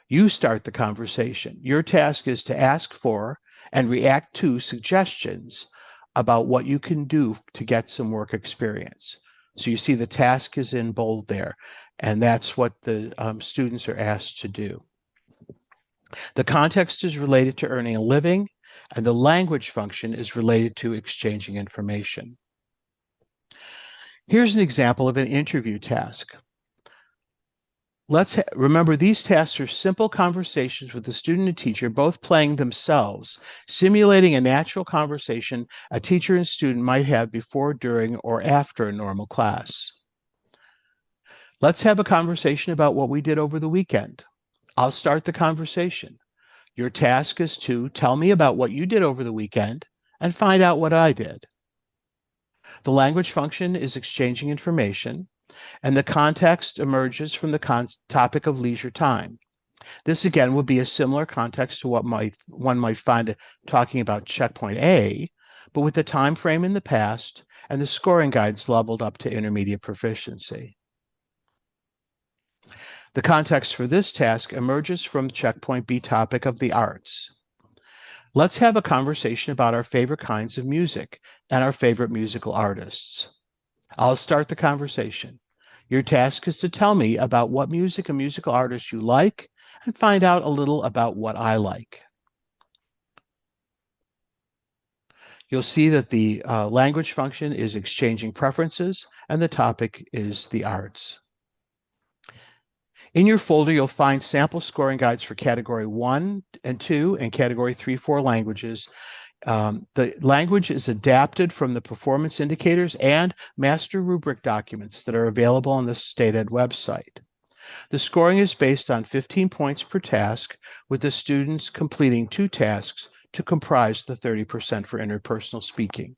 You start the conversation. Your task is to ask for and react to suggestions about what you can do to get some work experience. So you see the task is in bold there, and that's what the students are asked to do. The context is related to earning a living, and the language function is related to exchanging information. Here's an example of an interview task. Remember, these tasks are simple conversations with the student and teacher, both playing themselves, simulating a natural conversation a teacher and student might have before, during, or after a normal class. Let's have a conversation about what we did over the weekend. I'll start the conversation. Your task is to tell me about what you did over the weekend and find out what I did. The language function is exchanging information, and the context emerges from the topic of leisure time. This again would be a similar context to what one might find talking about checkpoint A, but with the time frame in the past and the scoring guides leveled up to intermediate proficiency. The context for this task emerges from checkpoint B topic of the arts. Let's have a conversation about our favorite kinds of music and our favorite musical artists. I'll start the conversation. Your task is to tell me about what music and musical artists you like and find out a little about what I like. You'll see that the language function is exchanging preferences and the topic is the arts. In your folder, you'll find sample scoring guides for Category 1 and 2 and Category 3-4 languages. The language is adapted from the performance indicators and master rubric documents that are available on the StateEd website. The scoring is based on 15 points per task, with the students completing 2 tasks to comprise the 30% for interpersonal speaking.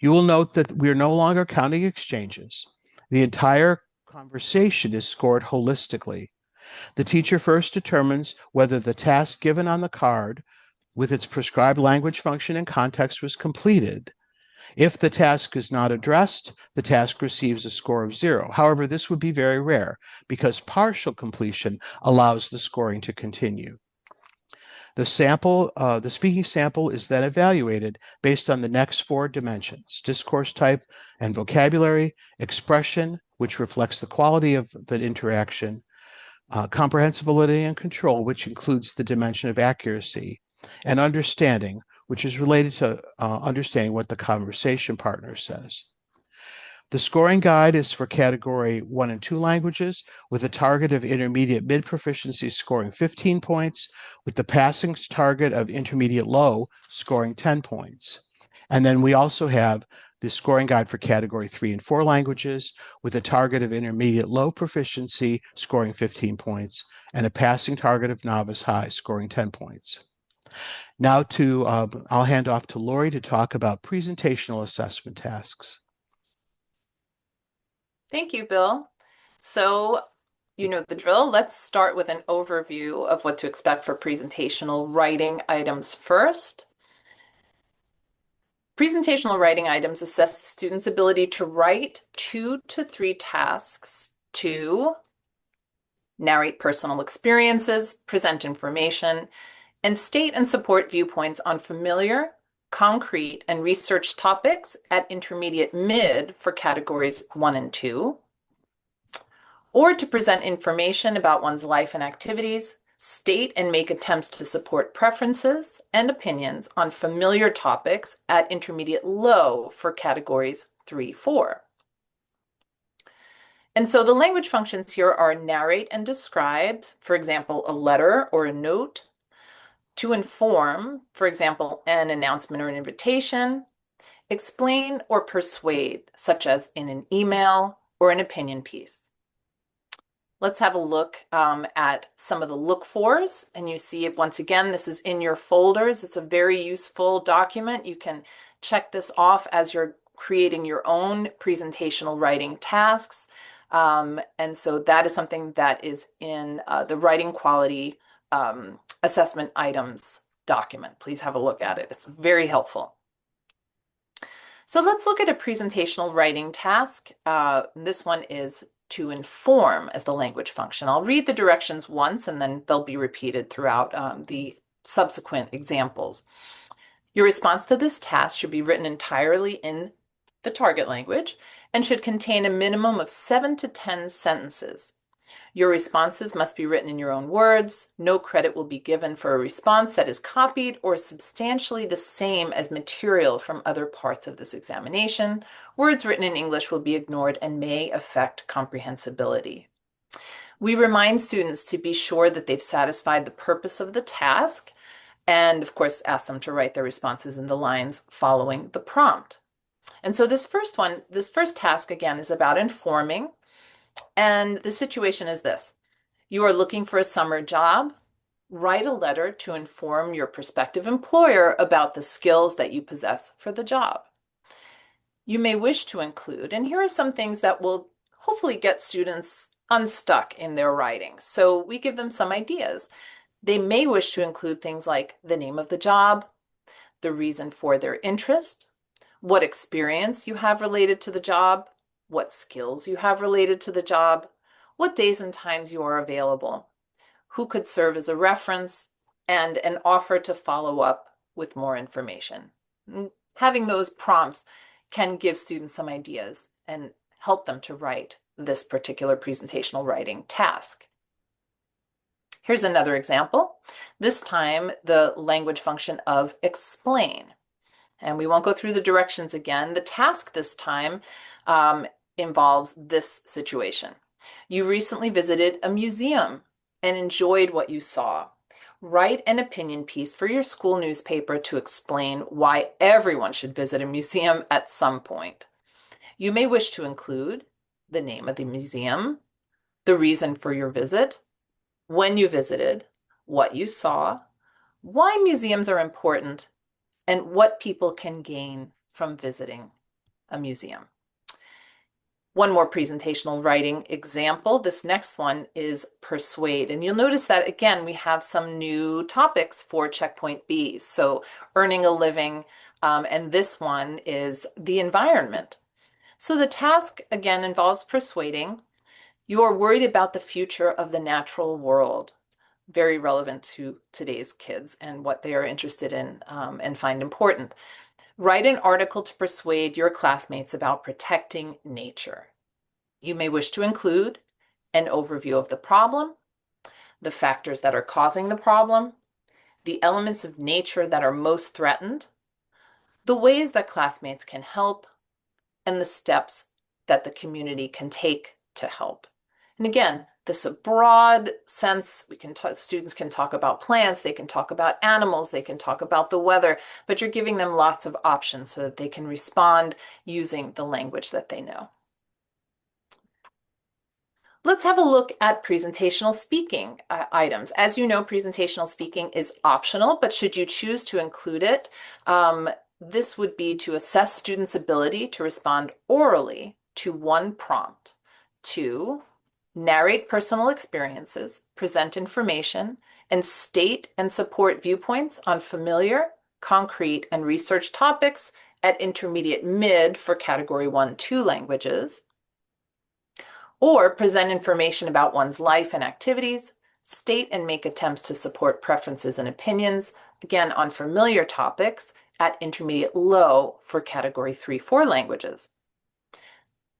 You will note that we are no longer counting exchanges. The entire conversation is scored holistically. The teacher first determines whether the task given on the card with its prescribed language function and context was completed. If the task is not addressed, the task receives a score of 0. However, this would be very rare because partial completion allows the scoring to continue. The speaking sample is then evaluated based on the next 4 dimensions: discourse type and vocabulary, expression, which reflects the quality of the interaction, comprehensibility and control, which includes the dimension of accuracy, and understanding, which is related to understanding what the conversation partner says. The scoring guide is for Category 1 and 2 languages, with a target of intermediate mid-proficiency scoring 15 points, with the passing target of intermediate low scoring 10 points. And then we also have the scoring guide for Category 3 and 4 languages, with a target of intermediate low proficiency scoring 15 points, and a passing target of novice high scoring 10 points. Now I'll hand off to Lori to talk about presentational assessment tasks. Thank you, Bill. So, you know the drill. Let's start with an overview of what to expect for presentational writing items first. Presentational writing items assess the student's ability to write 2 to 3 tasks to narrate personal experiences, present information, and state and support viewpoints on familiar, concrete, and research topics at intermediate mid for categories 1 and 2, or to present information about one's life and activities, state and make attempts to support preferences and opinions on familiar topics at intermediate low for categories 3-4. And so the language functions here are narrate and describe, for example, a letter or a note; to inform, for example, an announcement or an invitation; explain or persuade, such as in an email or an opinion piece. Let's have a look at some of the look-fors, and you see, once again, this is in your folders. It's a very useful document. You can check this off as you're creating your own presentational writing tasks. And so that is something that is in the writing quality assessment items document. Please have a look at it. It's very helpful. So let's look at a presentational writing task. This one is to inform as the language function. I'll read the directions once and then they'll be repeated throughout the subsequent examples. Your response to this task should be written entirely in the target language and should contain a minimum of 7 to 10 sentences. Your responses must be written in your own words. No credit will be given for a response that is copied or substantially the same as material from other parts of this examination. Words written in English will be ignored and may affect comprehensibility. We remind students to be sure that they've satisfied the purpose of the task, and of course, ask them to write their responses in the lines following the prompt. And so this first task again is about informing, and the situation is this. You are looking for a summer job. Write a letter to inform your prospective employer about the skills that you possess for the job. You may wish to include, and here are some things that will hopefully get students unstuck in their writing. So we give them some ideas. They may wish to include things like the name of the job, the reason for their interest, what experience you have related to the job, what skills you have related to the job, what days and times you are available, who could serve as a reference, and an offer to follow up with more information. Having those prompts can give students some ideas and help them to write this particular presentational writing task. Here's another example. This time, the language function of explain. And we won't go through the directions again. The task this time involves this situation. You recently visited a museum and enjoyed what you saw. Write an opinion piece for your school newspaper to explain why everyone should visit a museum at some point. You may wish to include the name of the museum, the reason for your visit, when you visited, what you saw, why museums are important, and what people can gain from visiting a museum. One more presentational writing example. This next one is persuade. And you'll notice that, again, we have some new topics for checkpoint B. So earning a living, and this one is the environment. So the task, again, involves persuading. You are worried about the future of the natural world. Very relevant to today's kids and what they are interested in and find important. Write an article to persuade your classmates about protecting nature. You may wish to include an overview of the problem, the factors that are causing the problem, the elements of nature that are most threatened, the ways that classmates can help, and the steps that the community can take to help. And again, this is a broad sense. Students can talk about plants, they can talk about animals, they can talk about the weather, but you're giving them lots of options so that they can respond using the language that they know. Let's have a look at presentational speaking items. As you know, presentational speaking is optional, but should you choose to include it, this would be to assess students' ability to respond orally to one prompt, to narrate personal experiences, present information, and state and support viewpoints on familiar, concrete, and research topics at intermediate mid for category 1-2 languages, or present information about one's life and activities, state and make attempts to support preferences and opinions, again on familiar topics at intermediate low for category 3-4 languages.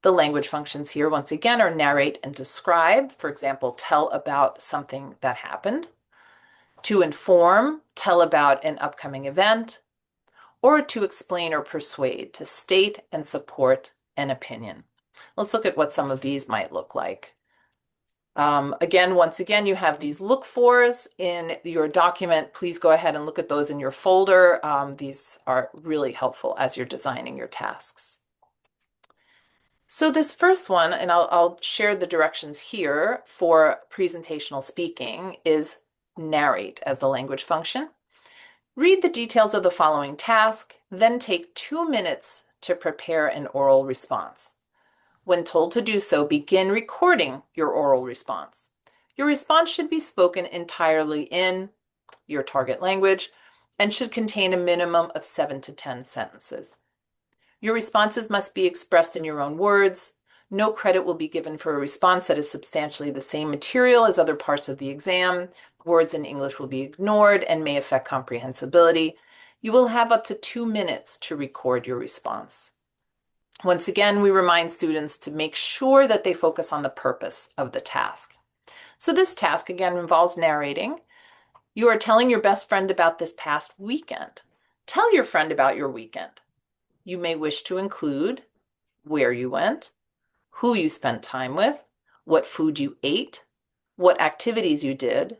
The language functions here, once again, are narrate and describe. For example, tell about something that happened. To inform, tell about an upcoming event. Or to explain or persuade, to state and support an opinion. Let's look at what some of these might look like. Once again, you have these look fors in your document. Please go ahead and look at those in your folder. These are really helpful as you're designing your tasks. So this first one, and I'll share the directions here for presentational speaking, is narrate as the language function. Read the details of the following task, then take 2 minutes to prepare an oral response. When told to do so, begin recording your oral response. Your response should be spoken entirely in your target language and should contain a minimum of 7 to 10 sentences. Your responses must be expressed in your own words. No credit will be given for a response that is substantially the same material as other parts of the exam. Words in English will be ignored and may affect comprehensibility. You will have up to 2 minutes to record your response. Once again, we remind students to make sure that they focus on the purpose of the task. So this task, again, involves narrating. You are telling your best friend about this past weekend. Tell your friend about your weekend. You may wish to include where you went, who you spent time with, what food you ate, what activities you did,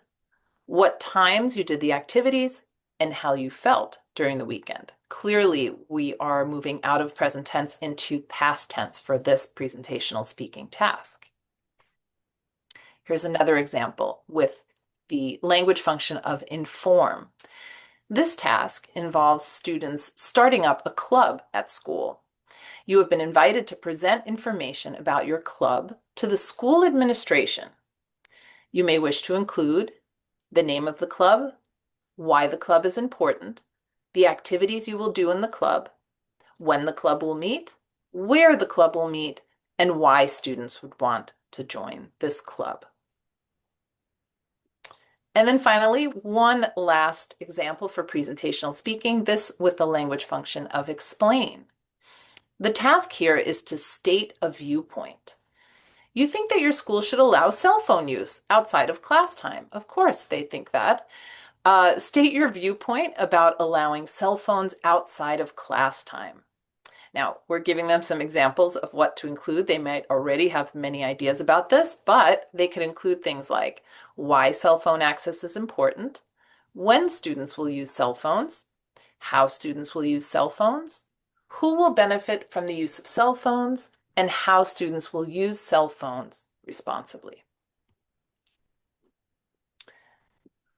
what times you did the activities, and how you felt during the weekend. Clearly, we are moving out of present tense into past tense for this presentational speaking task. Here's another example with the language function of inform. This task involves students starting up a club at school. You have been invited to present information about your club to the school administration. You may wish to include the name of the club, why the club is important, the activities you will do in the club, when the club will meet, where the club will meet, and why students would want to join this club. And then finally, one last example for presentational speaking, this with the language function of explain. The task here is to state a viewpoint. You think that your school should allow cell phone use outside of class time. Of course, they think that. State your viewpoint about allowing cell phones outside of class time. Now, we're giving them some examples of what to include. They might already have many ideas about this, but they could include things like why cell phone access is important, when students will use cell phones, how students will use cell phones, who will benefit from the use of cell phones, and how students will use cell phones responsibly.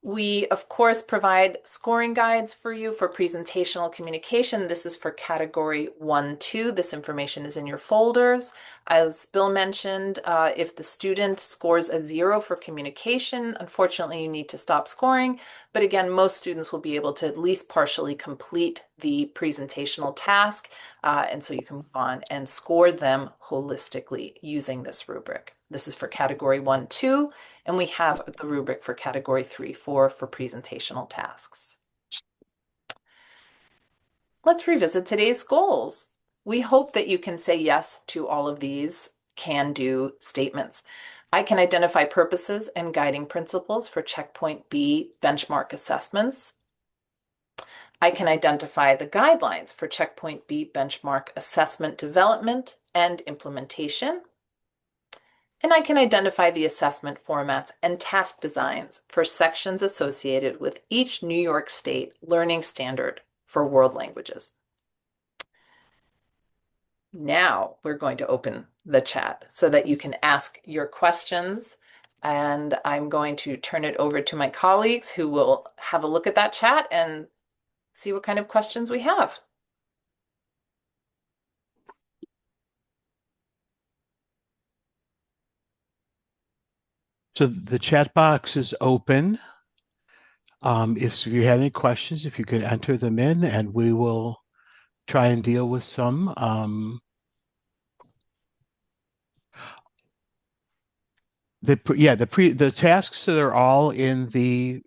We, of course, provide scoring guides for you for presentational communication. This is for category 1-2. This information is in your folders. As Bill mentioned, if the student scores a 0 for communication, unfortunately, you need to stop scoring. But again, most students will be able to at least partially complete the presentational task. And so you can move on and score them holistically using this rubric. This is for category 1-2, and we have the rubric for category 3-4 for presentational tasks. Let's revisit today's goals. We hope that you can say yes to all of these can-do statements. I can identify purposes and guiding principles for Checkpoint B benchmark assessments. I can identify the guidelines for Checkpoint B benchmark assessment development and implementation. And I can identify the assessment formats and task designs for sections associated with each New York State learning standard for world languages. Now we're going to open the chat so that you can ask your questions. And I'm going to turn it over to my colleagues who will have a look at that chat and see what kind of questions we have. So the chat box is open. If you have any questions, if you could enter them in, and we will try and deal with some. The tasks that are all in the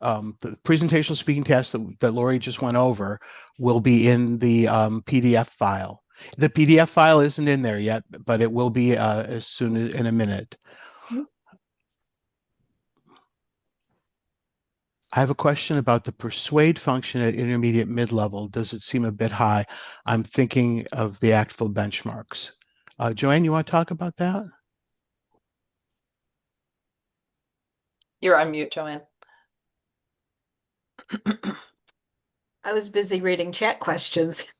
presentational speaking tasks that Lori just went over will be in the PDF file. The PDF file isn't in there yet, but it will be as soon as in a minute. I have a question about the persuade function at intermediate mid-level. Does it seem a bit high? I'm thinking of the actual benchmarks. Joanne, you want to talk about that? You're on mute, Joanne. I was busy reading chat questions.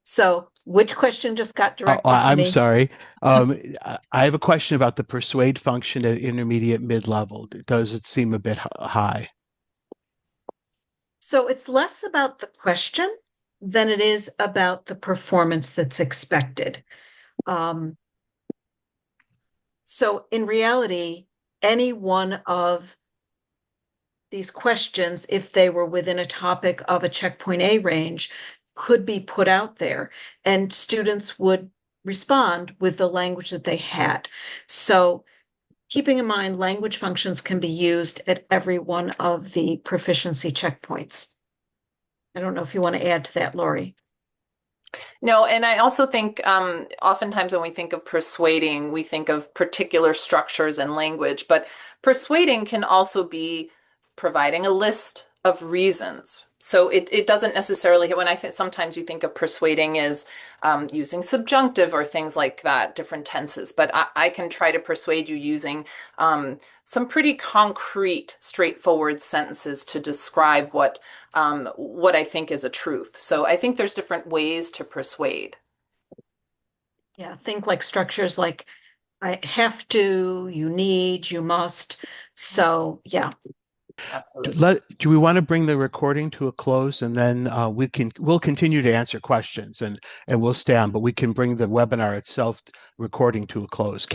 So which question just got directed to I'm me? sorry. I have a question about the persuade function at intermediate mid-level. Does it seem a bit high? So it's less about the question than it is about the performance that's expected. So in reality, any one of these questions, if they were within a topic of a checkpoint A range, could be put out there and students would respond with the language that they had. So keeping in mind, language functions can be used at every one of the proficiency checkpoints. I don't know if you want to add to that, Lori. No, and I also think oftentimes when we think of persuading, we think of particular structures and language, but persuading can also be providing a list of reasons So it doesn't necessarily, when sometimes you think of persuading as using subjunctive or things like that, different tenses, but I can try to persuade you using some pretty concrete, straightforward sentences to describe what I think is a truth. So I think there's different ways to persuade. Yeah, think like structures like I have to, you need, you must. So yeah. Absolutely. Do we want to bring the recording to a close, and then we'll continue to answer questions, and we'll stay on, but we can bring the webinar itself recording to a close.